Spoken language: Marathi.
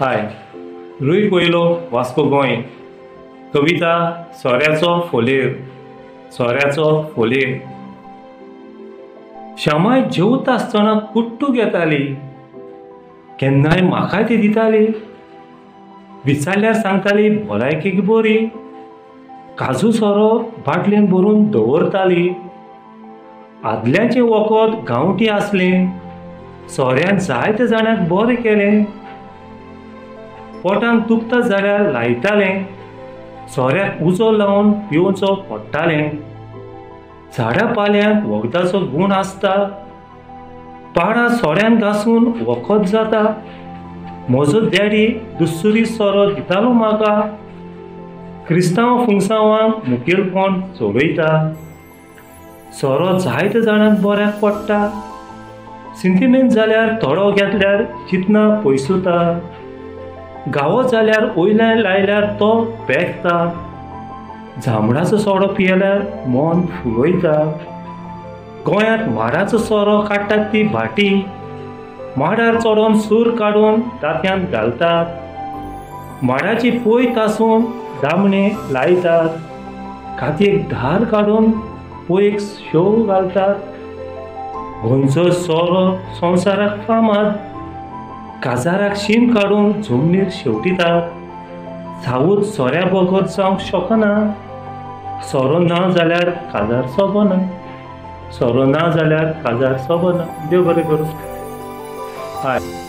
हाय, रुई कोयलो वास्को गोंय. कविता सोऱ्याचो फोलेर. सोऱ्याचो फोलेर. श्यामाय जेवता आसतना कुट्टू घेताली, केन्नाय म्हाकाय ती दिताली. विचारल्यार सांगताली भलायकेक बरी. काजू सोरो बाटलेन भरून दवरताली. आदल्याचें वखद गांवठी आसलें, सोऱ्यान जायत्या जाणांक बरें केलें. पोटान दुखता जाल्यार लायतालें, सोऱ्याक उजो लावन पिवचो पडटालें. झाडां पाल्यांक वखदाचो गूण आसता, पाडां सोऱ्यान घासून वखद जाता. म्हजो डॅडी दुसरी सोरो दितालो म्हाका, क्रिस्तांव फुंगसांवांक मुखेलपण चलयता. सोरो जायत्या जाणांक बऱ्याक पडटा, सिंटिमेंट जाल्यार थोडो घेतल्यार चिंतना पयसुता. गावो जाल्यार वयल्यान लायल्यार तो पेकता. जांबळाचो सोरो पियेल्यार मन फुलोयता. गोंयांत माडाचो सोरो काडटात ती भाटी, माडार चडोवन सूर काडून तांतयांत घालतात. माडाची पोय तासून दामणे लायतात, कातयेक धार काडून पोयेक शेव घालतात. गोंयचो सोरो संवसाराक फामाद, काजाराक शीम काडून जमनीर शेवटितात. सावूत सोऱ्या बगर जावंक शकना, सोरो ना जाल्यार काजार सोबना. सोरो ना जाल्यार काजार सोबना. देव बरें करूं. हाय.